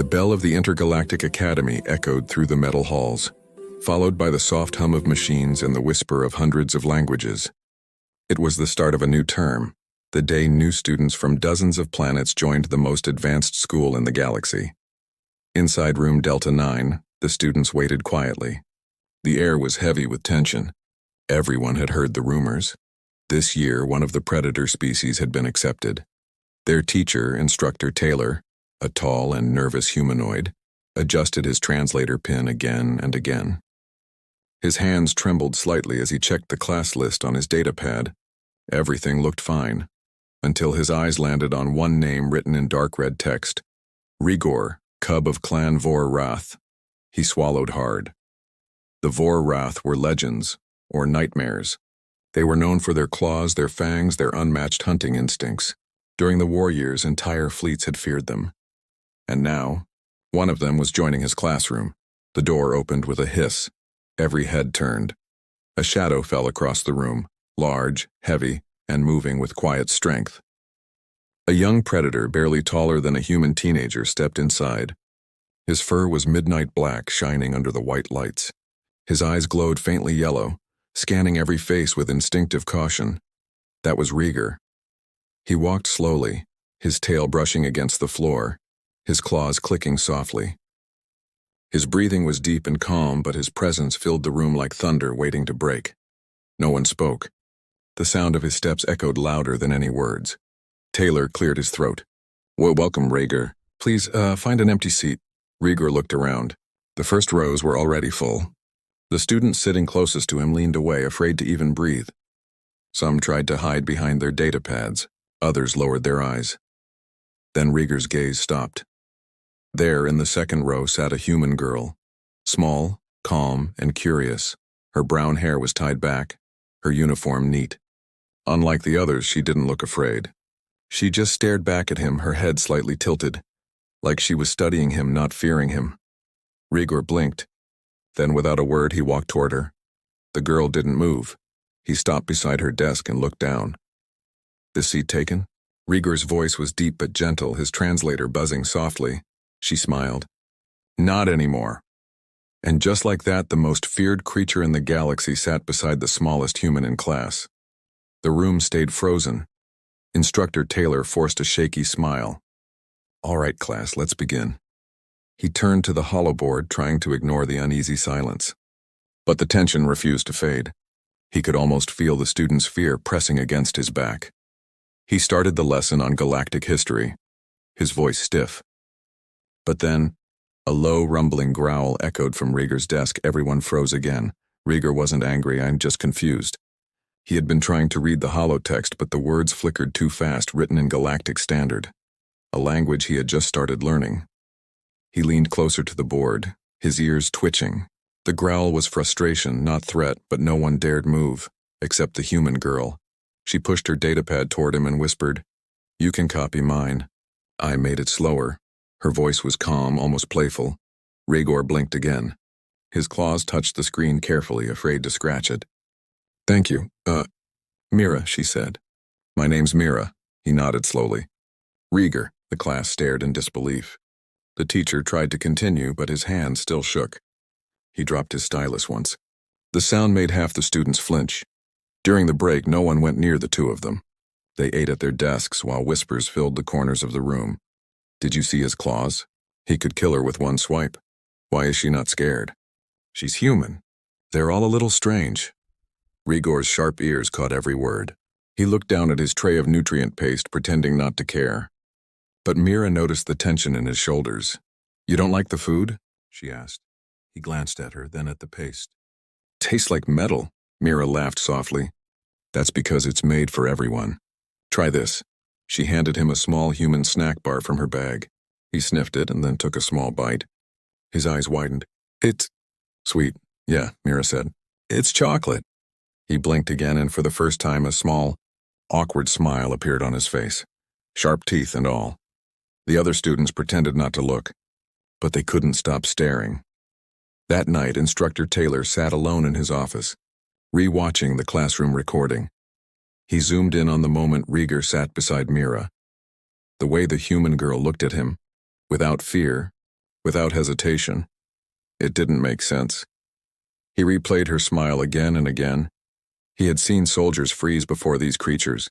The bell of the Intergalactic Academy echoed through the metal halls, followed by the soft hum of machines and the whisper of hundreds of languages. It was the start of a new term, the day new students from dozens of planets joined the most advanced school in the galaxy. Inside room Delta 9, the students waited quietly. The air was heavy with tension. Everyone had heard the rumors. This year, one of the predator species had been accepted. Their teacher, Instructor Taylor, a tall and nervous humanoid, adjusted his translator pin again and again. His hands trembled slightly as he checked the class list on his datapad. Everything looked fine, until his eyes landed on one name written in dark red text: Rigor, cub of Clan Vor-Rath. He swallowed hard. The Vor-Rath were legends, or nightmares. They were known for their claws, their fangs, their unmatched hunting instincts. During the war years, entire fleets had feared them. And now, one of them was joining his classroom. The door opened with a hiss. Every head turned. A shadow fell across the room, large, heavy, and moving with quiet strength. A young predator, barely taller than a human teenager, stepped inside. His fur was midnight black, shining under the white lights. His eyes glowed faintly yellow, scanning every face with instinctive caution. That was Rigor. He walked slowly, his tail brushing against the floor, his claws clicking softly. His breathing was deep and calm, but his presence filled the room like thunder waiting to break. No one spoke. The sound of his steps echoed louder than any words. Taylor cleared his throat. Welcome, Rigor. Please, find an empty seat." Rigor looked around. The first rows were already full. The students sitting closest to him leaned away, afraid to even breathe. Some tried to hide behind their datapads. Others lowered their eyes. Then Rigor's gaze stopped. There, in the second row, sat a human girl. Small, calm, and curious. Her brown hair was tied back, her uniform neat. Unlike the others, she didn't look afraid. She just stared back at him, her head slightly tilted, like she was studying him, not fearing him. Rigor blinked. Then, without a word, he walked toward her. The girl didn't move. He stopped beside her desk and looked down. "This seat taken?" Rigor's voice was deep but gentle, his translator buzzing softly. She smiled. "Not anymore." And just like that, the most feared creature in the galaxy sat beside the smallest human in class. The room stayed frozen. Instructor Taylor forced a shaky smile. "All right, class, let's begin." He turned to the holoboard, trying to ignore the uneasy silence. But the tension refused to fade. He could almost feel the students' fear pressing against his back. He started the lesson on galactic history, his voice stiff. But then, a low, rumbling growl echoed from Rigor's desk. Everyone froze again. Rigor wasn't angry, I'm just confused. He had been trying to read the holotext, but the words flickered too fast, written in galactic standard, a language he had just started learning. He leaned closer to the board, his ears twitching. The growl was frustration, not threat, but no one dared move, except the human girl. She pushed her datapad toward him and whispered, "You can copy mine." I made it slower. Her voice was calm, almost playful. Rigor blinked again. His claws touched the screen carefully, afraid to scratch it. "Thank you. Mira," she said. "My name's Mira." He nodded slowly. "Rigor." The class stared in disbelief. The teacher tried to continue, but his hand still shook. He dropped his stylus once. The sound made half the students flinch. During the break, no one went near the two of them. They ate at their desks while whispers filled the corners of the room. Did you see his claws? He could kill her with one swipe. Why is she not scared? She's human. They're all a little strange. Rigor's sharp ears caught every word. He looked down at his tray of nutrient paste, pretending not to care. But Mira noticed the tension in his shoulders. "You don't like the food?" she asked. He glanced at her, then at the paste. "Tastes like metal." Mira laughed softly. "That's because it's made for everyone. Try this." She handed him a small human snack bar from her bag. He sniffed it and then took a small bite. His eyes widened. "It's sweet." "Yeah," Mira said. "It's chocolate." He blinked again, and for the first time a small, awkward smile appeared on his face. Sharp teeth and all. The other students pretended not to look, but they couldn't stop staring. That night, Instructor Taylor sat alone in his office, re-watching the classroom recording. He zoomed in on the moment Rigor sat beside Mira. The way the human girl looked at him, without fear, Without hesitation. It didn't make sense. He replayed her smile again and again. He had seen soldiers freeze before these creatures.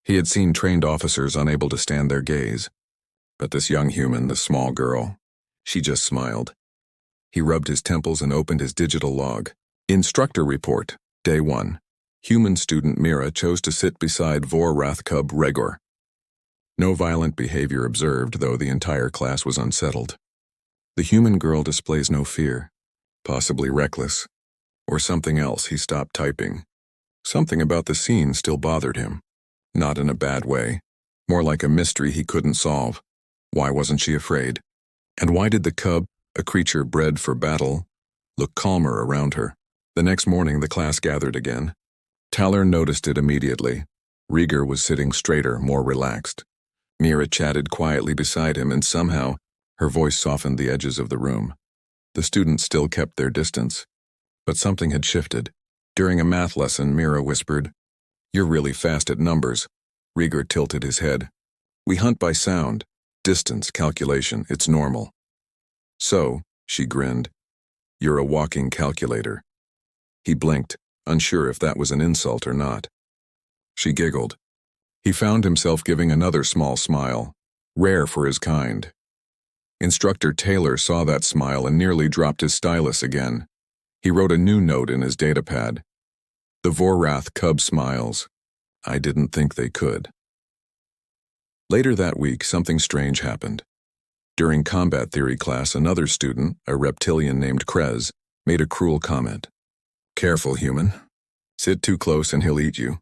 He had seen trained officers unable to stand their gaze. But this young human, the small girl, she just smiled. He rubbed his temples and opened his digital log. Instructor report, Day 1. Human student Mira chose to sit beside Vorrath cub Regor. No violent behavior observed, though the entire class was unsettled. The human girl displays no fear, possibly reckless, or something else. He stopped typing. Something about the scene still bothered him. Not in a bad way, more like a mystery he couldn't solve. Why wasn't she afraid? And why did the cub, a creature bred for battle, look calmer around her? The next morning the class gathered again. Taller noticed it immediately. Rieger was sitting straighter, more relaxed. Mira chatted quietly beside him, and somehow her voice softened the edges of the room. The students still kept their distance, but something had shifted. During a math lesson, Mira whispered, "You're really fast at numbers." Rieger tilted his head. "We hunt by sound, distance, calculation. It's normal." "So," she grinned, "you're a walking calculator." He blinked, unsure if that was an insult or not. She giggled. He found himself giving another small smile, rare for his kind. Instructor Taylor saw that smile and nearly dropped his stylus again. He wrote a new note in his datapad. "The Vorrath cub smiles. I didn't think they could." Later that week, something strange happened. During combat theory class, another student, a reptilian named Krez, made a cruel comment. "Careful, human. Sit too close and he'll eat you."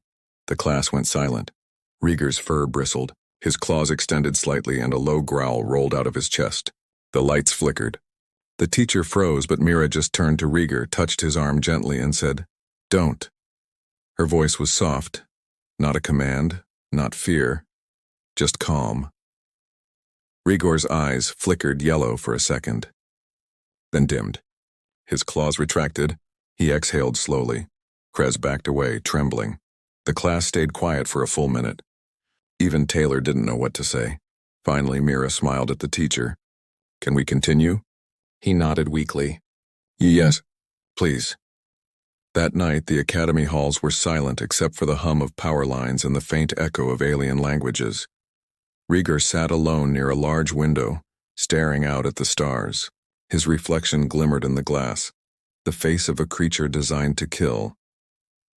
The class went silent. Rieger's fur bristled, his claws extended slightly, and a low growl rolled out of his chest. The lights flickered. The teacher froze, but Mira just turned to Rieger, touched his arm gently, and said, "Don't." Her voice was soft, not a command, not fear, just calm. Rieger's eyes flickered yellow for a second, then dimmed. His claws retracted. He exhaled slowly. Krez backed away, trembling. The class stayed quiet for a full minute. Even Taylor didn't know what to say. Finally, Mira smiled at the teacher. "Can we continue?" He nodded weakly. "Yes, please." That night, the academy halls were silent except for the hum of power lines and the faint echo of alien languages. Rieger sat alone near a large window, staring out at the stars. His reflection glimmered in the glass, the face of a creature designed to kill.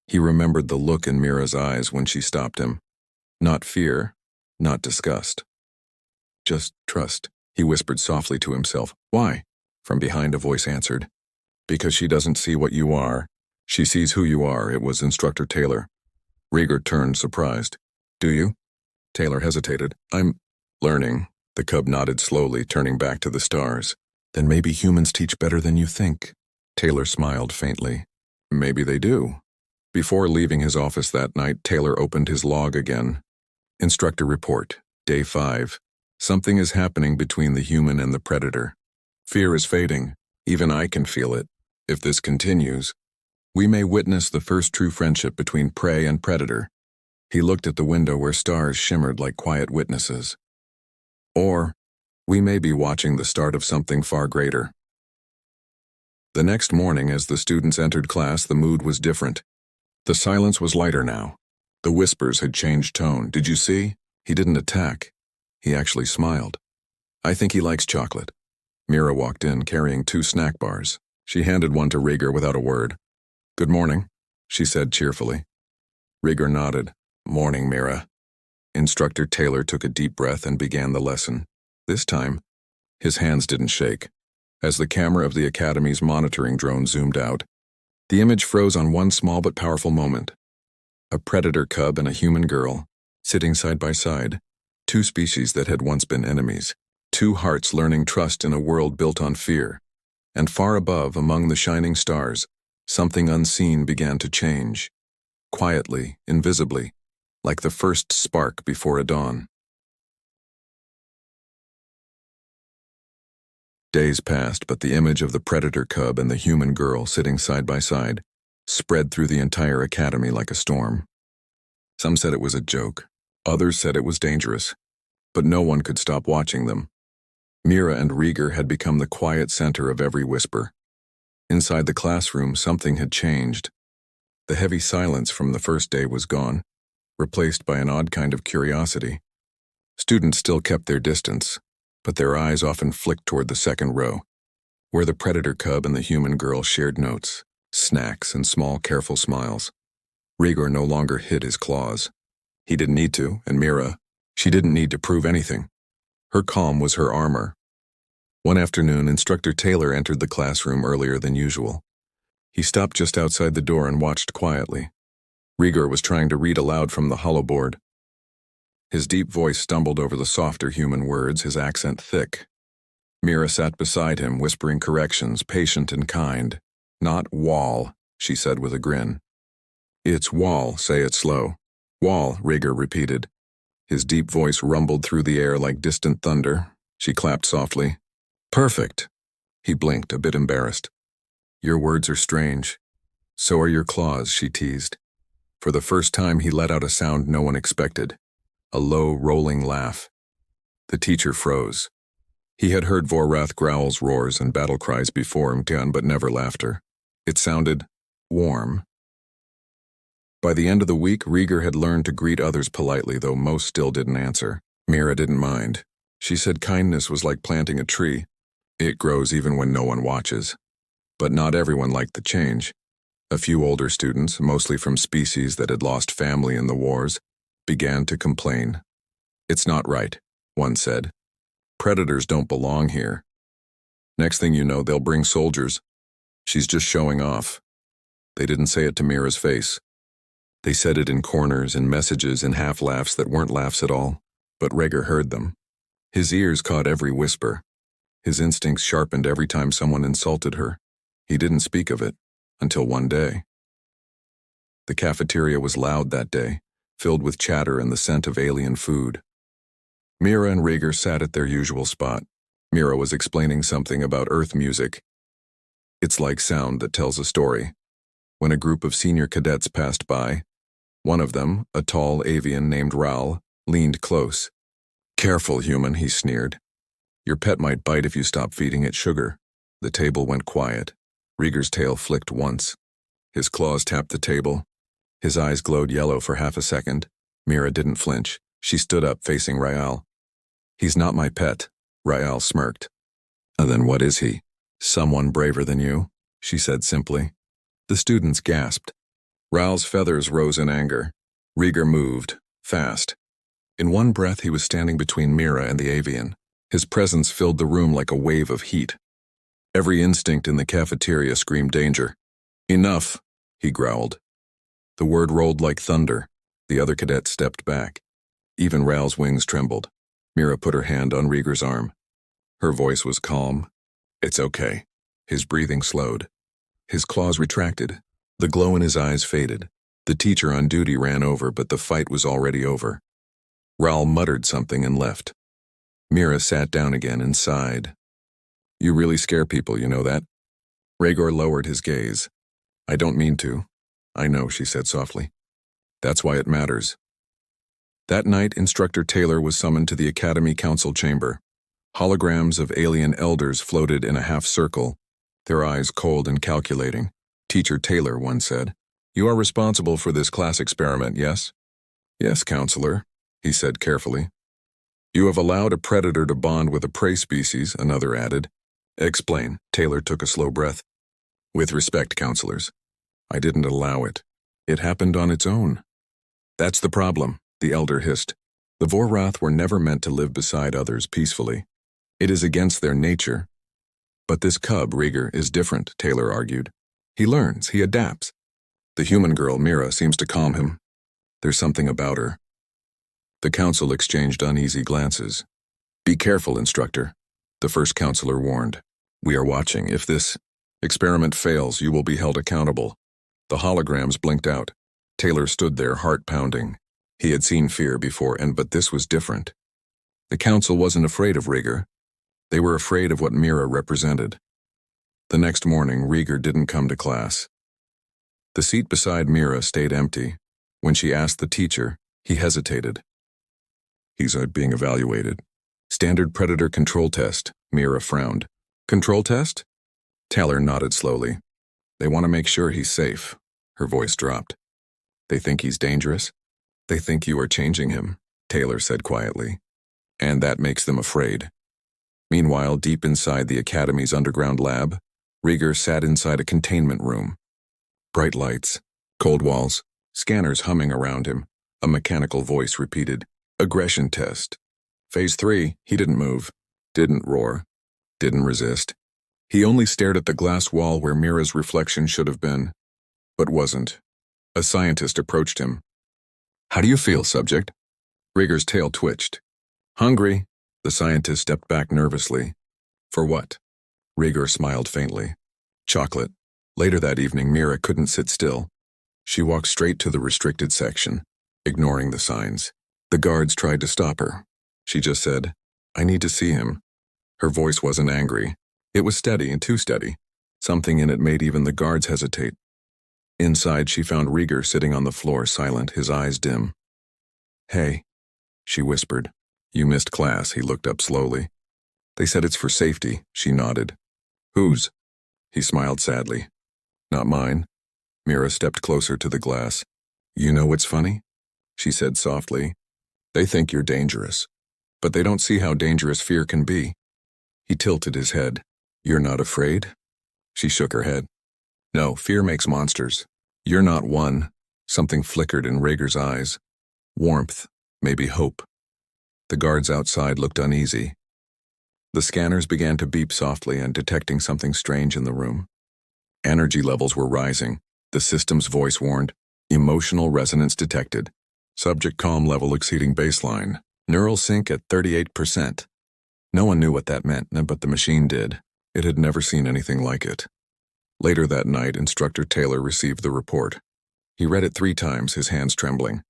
He remembered the look in Mira's eyes when she stopped him. Not fear, not disgust. "Just trust," he whispered softly to himself. "Why?" From behind a voice answered. "Because she doesn't see what you are. She sees who you are." It was Instructor Taylor. Rieger turned, surprised. "Do you?" Taylor hesitated. "I'm learning." The cub nodded slowly, turning back to the stars. "Then maybe humans teach better than you think." Taylor smiled faintly. "Maybe they do." Before leaving his office that night, Taylor opened his log again. Instructor report, Day 5. Something is happening between the human and the predator. Fear is fading. Even I can feel it. If this continues, we may witness the first true friendship between prey and predator. He looked at the window where stars shimmered like quiet witnesses. Or, we may be watching the start of something far greater. The next morning, as the students entered class, the mood was different. The silence was lighter now. The whispers had changed tone. "Did you see? He didn't attack. He actually smiled. I think he likes chocolate." Mira walked in, carrying 2 snack bars. She handed one to Rieger without a word. "Good morning," she said cheerfully. Rieger nodded. "Morning, Mira." Instructor Taylor took a deep breath and began the lesson. This time, his hands didn't shake. As the camera of the Academy's monitoring drone zoomed out, the image froze on one small but powerful moment. A predator cub and a human girl, sitting side by side, 2 species that had once been enemies, 2 hearts learning trust in a world built on fear. And far above, among the shining stars, something unseen began to change. Quietly, invisibly, like the first spark before a dawn. Days passed, but the image of the predator cub and the human girl sitting side by side spread through the entire academy like a storm. Some said it was a joke. Others said it was dangerous. But no one could stop watching them. Mira and Rieger had become the quiet center of every whisper. Inside the classroom, something had changed. The heavy silence from the first day was gone, replaced by an odd kind of curiosity. Students still kept their distance, but their eyes often flicked toward the second row, where the predator cub and the human girl shared notes, snacks, and small, careful smiles. Rieger no longer hid his claws. He didn't need to, and Mira, she didn't need to prove anything. Her calm was her armor. One afternoon, Instructor Taylor entered the classroom earlier than usual. He stopped just outside the door and watched quietly. Rieger was trying to read aloud from the hollow board. His deep voice stumbled over the softer human words, his accent thick. Mira sat beside him, whispering corrections, patient and kind. "Not wall," she said with a grin. "It's wall, say it slow." "Wall," Rieger repeated. His deep voice rumbled through the air like distant thunder. She clapped softly. "Perfect." He blinked, a bit embarrassed. "Your words are strange. So are your claws," she teased. For the first time, he let out a sound no one expected. A low, rolling laugh. The teacher froze. He had heard Vorrath growls, roars, and battle cries before him, but never laughter. It sounded warm. By the end of the week, Rieger had learned to greet others politely, though most still didn't answer. Mira didn't mind. She said kindness was like planting a tree. It grows even when no one watches. But not everyone liked the change. A few older students, mostly from species that had lost family in the wars, began to complain. "It's not right," one said. "Predators don't belong here. Next thing you know, they'll bring soldiers. She's just showing off." They didn't say it to Mira's face. They said it in corners, in messages, in half-laughs that weren't laughs at all, but Rieger heard them. His ears caught every whisper. His instincts sharpened every time someone insulted her. He didn't speak of it, until one day. The cafeteria was loud that day, filled with chatter and the scent of alien food. Mira and Rieger sat at their usual spot. Mira was explaining something about Earth music. It's like sound that tells a story. When a group of senior cadets passed by, one of them, a tall avian named Raoul, leaned close. "Careful, human," he sneered. "Your pet might bite if you stop feeding it sugar." The table went quiet. Rieger's tail flicked once. His claws tapped the table. His eyes glowed yellow for half a second. Mira didn't flinch. She stood up, facing Raoul. "He's not my pet," Raoul smirked. "Then what is he?" "Someone braver than you," she said simply. The students gasped. Raoul's feathers rose in anger. Rieger moved, fast. In one breath, he was standing between Mira and the avian. His presence filled the room like a wave of heat. Every instinct in the cafeteria screamed danger. "Enough," he growled. The word rolled like thunder. The other cadet stepped back. Even Raoul's wings trembled. Mira put her hand on Rieger's arm. Her voice was calm. "It's okay." His breathing slowed. His claws retracted. The glow in his eyes faded. The teacher on duty ran over, but the fight was already over. Raoul muttered something and left. Mira sat down again and sighed. "You really scare people, you know that?" Rieger lowered his gaze. "I don't mean to." "I know," she said softly. "That's why it matters." That night, Instructor Taylor was summoned to the Academy Council chamber. Holograms of alien elders floated in a half-circle, their eyes cold and calculating. "Teacher Taylor," one said, "you are responsible for this class experiment, yes?" "Yes, counselor," he said carefully. "You have allowed a predator to bond with a prey species," another added. "Explain." Taylor took a slow breath. "With respect, counselors, I didn't allow it. It happened on its own." "That's the problem," the elder hissed. "The Vorrath were never meant to live beside others peacefully. It is against their nature." "But this cub, Rieger, is different," Taylor argued. "He learns, he adapts. The human girl, Mira, seems to calm him. There's something about her." The council exchanged uneasy glances. "Be careful, instructor," the first counselor warned. "We are watching. If this experiment fails, you will be held accountable." The holograms blinked out. Taylor stood there, heart pounding. He had seen fear before, but this was different. The council wasn't afraid of Rieger. They were afraid of what Mira represented. The next morning, Rieger didn't come to class. The seat beside Mira stayed empty. When she asked the teacher, he hesitated. "He's being evaluated." Standard predator control test, Mira frowned. Control test? Taylor nodded slowly. They want to make sure he's safe. Her voice dropped. They think he's dangerous? They think you are changing him, Taylor said quietly. And that makes them afraid. Meanwhile, deep inside the Academy's underground lab, Rieger sat inside a containment room. Bright lights, cold walls, scanners humming around him. A mechanical voice repeated, "Aggression test." Phase 3, he didn't move, didn't roar, didn't resist. He only stared at the glass wall where Mira's reflection should have been, but wasn't. A scientist approached him. "How do you feel, subject?" Rieger's tail twitched. "Hungry." The scientist stepped back nervously. "For what?" Rieger smiled faintly. "Chocolate." Later that evening, Mira couldn't sit still. She walked straight to the restricted section, ignoring the signs. The guards tried to stop her. She just said, "I need to see him." Her voice wasn't angry. It was steady and too steady. Something in it made even the guards hesitate. Inside, she found Rieger sitting on the floor, silent, his eyes dim. "Hey," she whispered. "You missed class." He looked up slowly. "They said it's for safety." She nodded. "Whose?" He smiled sadly. "Not mine." Mira stepped closer to the glass. "You know what's funny?" She said softly. "They think you're dangerous, but they don't see how dangerous fear can be." He tilted his head. "You're not afraid?" She shook her head. "No, fear makes monsters. You're not one." Something flickered in Rieger's eyes. Warmth, maybe hope. The guards outside looked uneasy. The scanners began to beep softly and detecting something strange in the room. Energy levels were rising. The system's voice warned, "Emotional resonance detected. Subject calm level exceeding baseline. Neural sync at 38%. No one knew what that meant, but the machine did. It had never seen anything like it. Later that night, Instructor Taylor received the report. He read it 3 times, his hands trembling.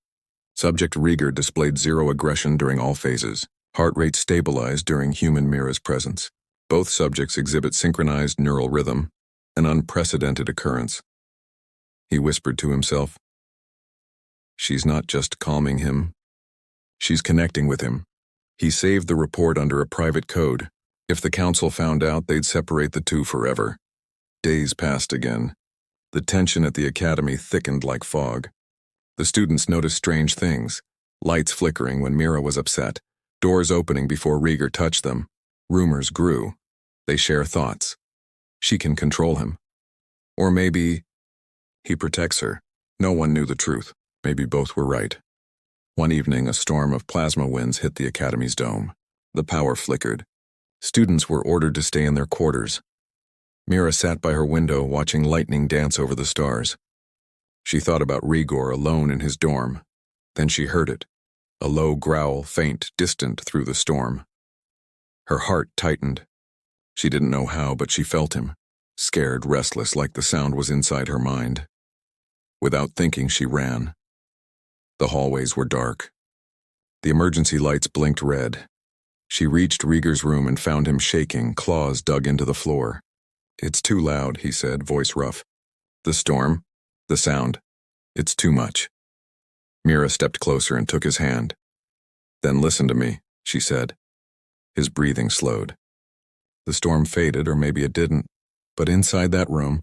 Subject Rieger displayed 0 aggression during all phases. Heart rate stabilized during human Mira's presence. Both subjects exhibit synchronized neural rhythm, an unprecedented occurrence. He whispered to himself, "She's not just calming him. She's connecting with him." He saved the report under a private code. If the council found out, they'd separate the two forever. Days passed again. The tension at the academy thickened like fog. The students noticed strange things. Lights flickering when Mira was upset. Doors opening before Rieger touched them. Rumors grew. They share thoughts. She can control him. Or maybe he protects her. No one knew the truth. Maybe both were right. One evening, a storm of plasma winds hit the academy's dome. The power flickered. Students were ordered to stay in their quarters. Mira sat by her window watching lightning dance over the stars. She thought about Rieger alone in his dorm. Then she heard it. A low growl, faint, distant through the storm. Her heart tightened. She didn't know how, but she felt him. Scared, restless, like the sound was inside her mind. Without thinking, she ran. The hallways were dark. The emergency lights blinked red. She reached Rieger's room and found him shaking, claws dug into the floor. "It's too loud," he said, voice rough. "The storm? The sound? It's too much." Mira stepped closer and took his hand. "Then listen to me," she said. His breathing slowed. The storm faded, or maybe it didn't. But inside that room,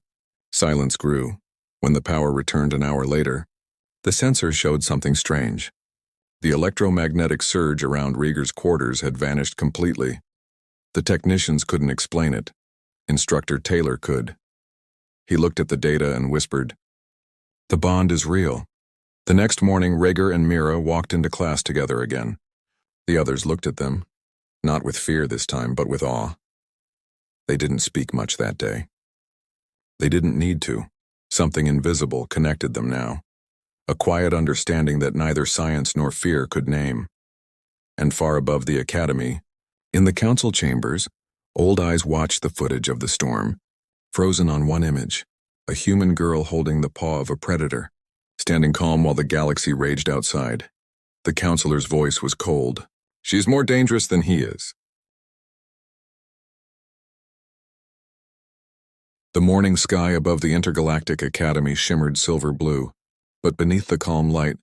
silence grew. When the power returned an hour later, the sensors showed something strange. The electromagnetic surge around Rieger's quarters had vanished completely. The technicians couldn't explain it. Instructor Taylor could. He looked at the data and whispered, "The bond is real." The next morning, Rieger and Mira walked into class together again. The others looked at them, not with fear this time, but with awe. They didn't speak much that day. They didn't need to. Something invisible connected them now. A quiet understanding that neither science nor fear could name. And far above the academy, in the council chambers, old eyes watched the footage of the storm, frozen on one image, a human girl holding the paw of a predator, standing calm while the galaxy raged outside. The counselor's voice was cold. "She's more dangerous than he is." The morning sky above the intergalactic academy shimmered silver blue, but beneath the calm light,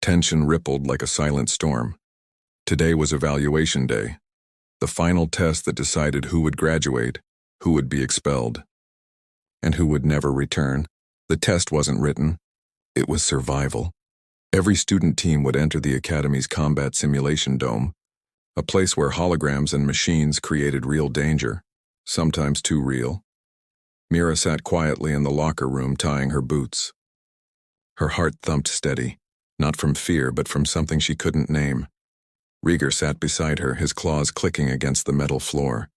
tension rippled like a silent storm. Today was evaluation day. The final test that decided who would graduate, who would be expelled, and who would never return. The test wasn't written. It was survival. Every student team would enter the Academy's combat simulation dome, a place where holograms and machines created real danger, sometimes too real. Mira sat quietly in the locker room tying her boots. Her heart thumped steady, not from fear but from something she couldn't name. Rieger sat beside her, his claws clicking against the metal floor.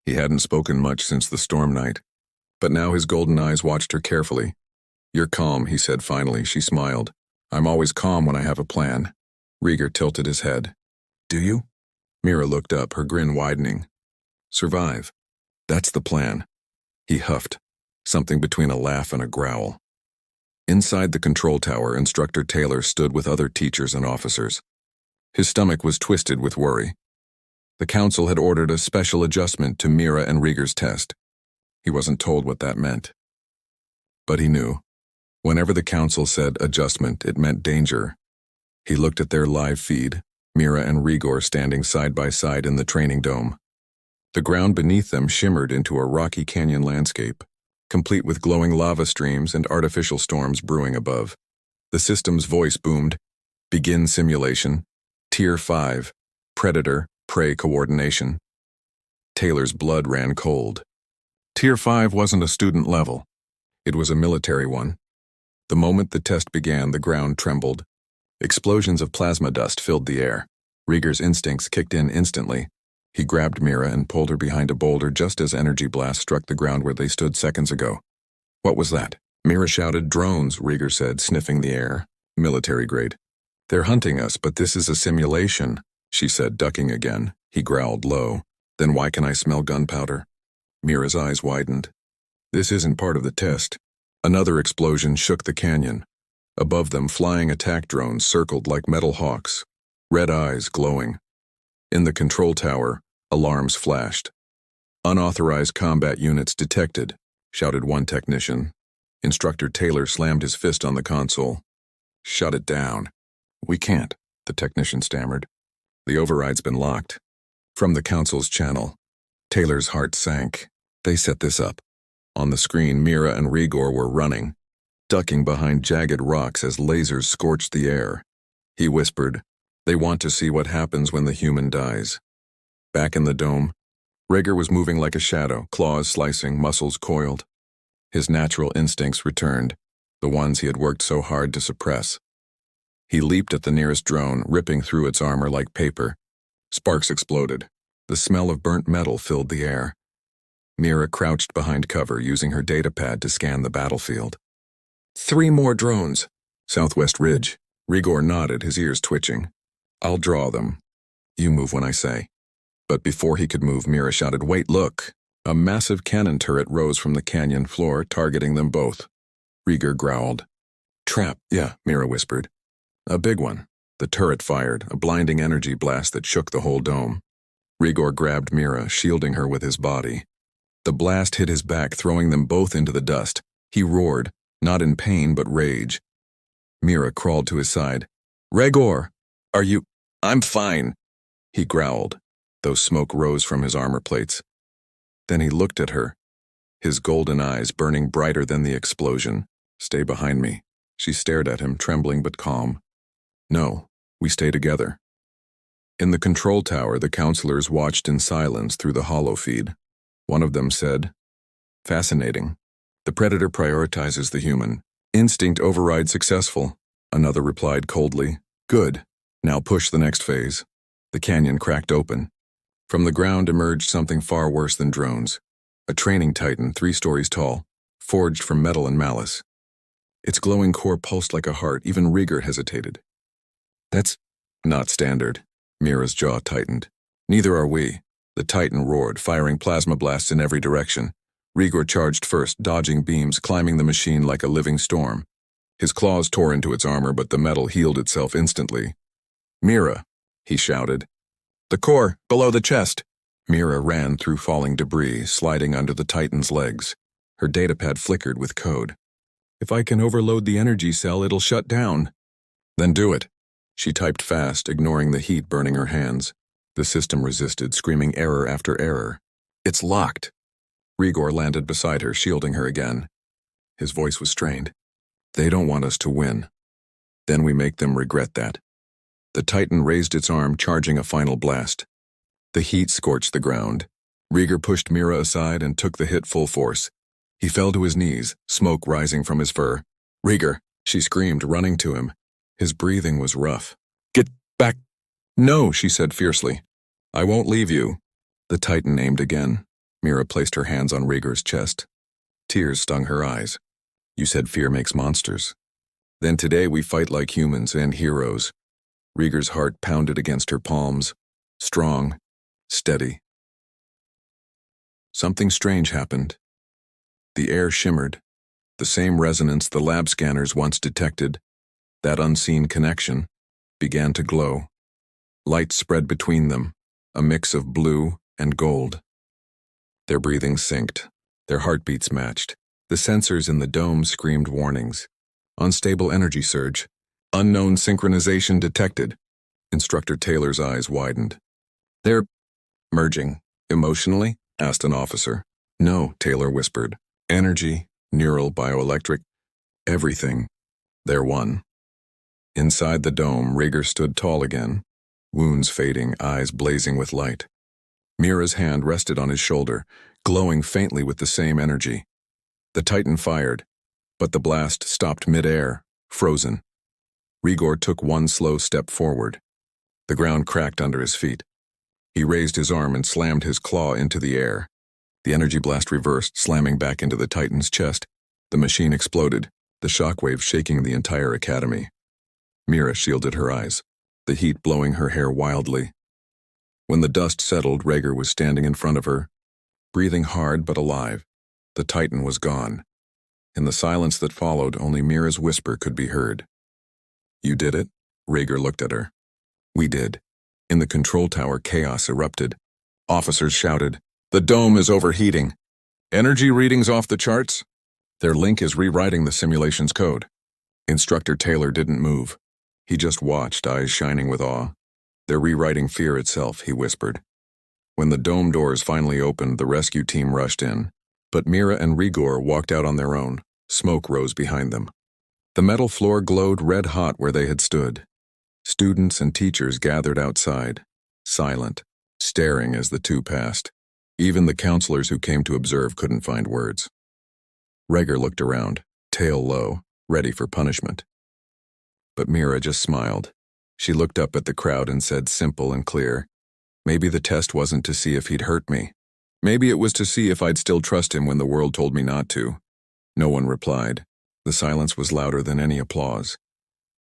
He hadn't spoken much since the storm night, but now his golden eyes watched her carefully. "You're calm," he said finally. She smiled. "I'm always calm when I have a plan." Rieger tilted his head. "Do you?" Mira looked up, her grin widening. "Survive. That's the plan." He huffed, something between a laugh and a growl. Inside the control tower, Instructor Taylor stood with other teachers and officers. His stomach was twisted with worry. The council had ordered a special adjustment to Mira and Rieger's test. He wasn't told what that meant. But he knew. Whenever the council said adjustment, it meant danger. He looked at their live feed, Mira and Rieger standing side by side in the training dome. The ground beneath them shimmered into a rocky canyon landscape, complete with glowing lava streams and artificial storms brewing above. The system's voice boomed, "Begin simulation. Tier 5, Predator-Prey Coordination." Taylor's blood ran cold. Tier 5 wasn't a student level. It was a military one. The moment the test began, the ground trembled. Explosions of plasma dust filled the air. Rieger's instincts kicked in instantly. He grabbed Mira and pulled her behind a boulder just as energy blasts struck the ground where they stood seconds ago. "What was that?" Mira shouted. "Drones," Rieger said, sniffing the air. "Military grade." "They're hunting us, but this is a simulation," she said, ducking again. He growled low. "Then why can I smell gunpowder?" Mira's eyes widened. "This isn't part of the test." Another explosion shook the canyon. Above them, flying attack drones circled like metal hawks, red eyes glowing. In the control tower, alarms flashed. "Unauthorized combat units detected," shouted one technician. Instructor Taylor slammed his fist on the console. "Shut it down." "We can't," the technician stammered. "The override's been locked." From the council's channel, Taylor's heart sank. They set this up. On the screen, Mira and Rieger were running, ducking behind jagged rocks as lasers scorched the air. He whispered, "They want to see what happens when the human dies." Back in the dome, Rieger was moving like a shadow, claws slicing, muscles coiled. His natural instincts returned, the ones he had worked so hard to suppress. He leaped at the nearest drone, ripping through its armor like paper. Sparks exploded. The smell of burnt metal filled the air. Mira crouched behind cover, using her datapad to scan the battlefield. 3 more drones. Southwest Ridge. Rieger nodded, his ears twitching. "I'll draw them. You move when I say." But before he could move, Mira shouted, "Wait, look." A massive cannon turret rose from the canyon floor, targeting them both. Rieger growled. "Trap, yeah," Mira whispered. "A big one." The turret fired, a blinding energy blast that shook the whole dome. Rieger grabbed Mira, shielding her with his body. The blast hit his back, throwing them both into the dust. He roared, not in pain but rage. Mira crawled to his side. "Rieger, are you—" "I'm fine," he growled, though smoke rose from his armor plates. Then he looked at her, his golden eyes burning brighter than the explosion. "Stay behind me." She stared at him, trembling but calm. "No, we stay together." In the control tower, the counselors watched in silence through the holo feed. One of them said, "Fascinating. The predator prioritizes the human. Instinct override successful." Another replied coldly, "Good. Now push the next phase." The canyon cracked open. From the ground emerged something far worse than drones. A training titan 3 stories tall, forged from metal and malice. Its glowing core pulsed like a heart. Even Rieger hesitated. "That's not standard." Mira's jaw tightened. "Neither are we." The titan roared, firing plasma blasts in every direction. Rieger charged first, dodging beams, climbing the machine like a living storm. His claws tore into its armor, but the metal healed itself instantly. "Mira," he shouted. "The core, below the chest." Mira ran through falling debris, sliding under the titan's legs. Her datapad flickered with code. "If I can overload the energy cell, it'll shut down." "Then do it." She typed fast, ignoring the heat burning her hands. The system resisted, screaming error after error. It's locked. Rigor landed beside her, shielding her again. His voice was strained. They don't want us to win. Then we make them regret that. The Titan raised its arm, charging a final blast. The heat scorched the ground. Rigor pushed Mira aside and took the hit full force. He fell to his knees, smoke rising from his fur. Rigor, she screamed, running to him. His breathing was rough. Get back! No, she said fiercely. I won't leave you. The Titan aimed again. Mira placed her hands on Rigor's chest. Tears stung her eyes. You said fear makes monsters. Then today we fight like humans and heroes. Rigor's heart pounded against her palms. Strong, steady. Something strange happened. The air shimmered. The same resonance the lab scanners once detected, that unseen connection, began to glow. Light spread between them, a mix of blue and gold. Their breathing synced. Their heartbeats matched. The sensors in the dome screamed warnings. Unstable energy surge. Unknown synchronization detected. Instructor Taylor's eyes widened. They're merging. Emotionally? Asked an officer. No, Taylor whispered. Energy, neural, bioelectric, everything. They're one. Inside the dome, Rigor stood tall again, wounds fading, eyes blazing with light. Mira's hand rested on his shoulder, glowing faintly with the same energy. The Titan fired, but the blast stopped mid-air, frozen. Rigor took one slow step forward. The ground cracked under his feet. He raised his arm and slammed his claw into the air. The energy blast reversed, slamming back into the Titan's chest. The machine exploded, the shockwave shaking the entire academy. Mira shielded her eyes, the heat blowing her hair wildly. When the dust settled, Rigor was standing in front of her, breathing hard but alive. The Titan was gone. In the silence that followed, only Mira's whisper could be heard. You did it? Rigor looked at her. We did. In the control tower, chaos erupted. Officers shouted, "The dome is overheating. Energy readings off the charts?" Their link is rewriting the simulation's code. Instructor Taylor didn't move. He just watched, eyes shining with awe. They're rewriting fear itself, he whispered. When the dome doors finally opened, the rescue team rushed in. But Mira and Rigor walked out on their own. Smoke rose behind them. The metal floor glowed red-hot where they had stood. Students and teachers gathered outside, silent, staring as the two passed. Even the counselors who came to observe couldn't find words. Rigor looked around, tail low, ready for punishment. But Mira just smiled. She looked up at the crowd and said, simple and clear, "Maybe the test wasn't to see if he'd hurt me. Maybe it was to see if I'd still trust him when the world told me not to." No one replied. The silence was louder than any applause.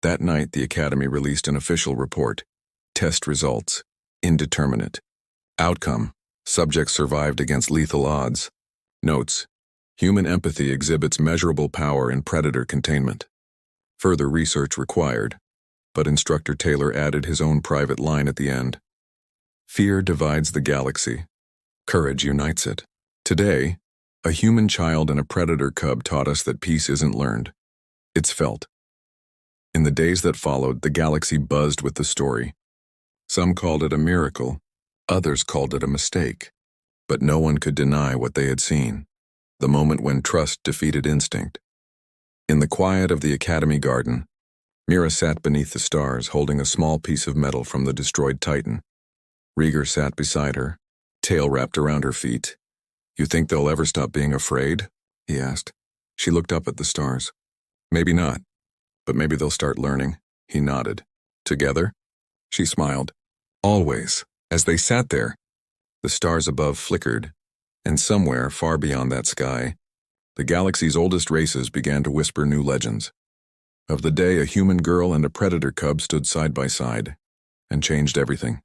That night, the Academy released an official report. Test results: indeterminate. Outcome: subjects survived against lethal odds. Notes: human empathy exhibits measurable power in predator containment. Further research required, but Instructor Taylor added his own private line at the end. Fear divides the galaxy. Courage unites it. Today, a human child and a predator cub taught us that peace isn't learned. It's felt. In the days that followed, the galaxy buzzed with the story. Some called it a miracle, others called it a mistake. But no one could deny what they had seen, the moment when trust defeated instinct. In the quiet of the Academy garden, Mira sat beneath the stars, holding a small piece of metal from the destroyed Titan. Rigor sat beside her, tail wrapped around her feet. "You think they'll ever stop being afraid?" he asked. She looked up at the stars. "Maybe not, but maybe they'll start learning." He nodded. "Together?" She smiled. "Always." As they sat there, the stars above flickered, and somewhere far beyond that sky, the galaxy's oldest races began to whisper new legends. Of the day a human girl and a predator cub stood side by side and changed everything.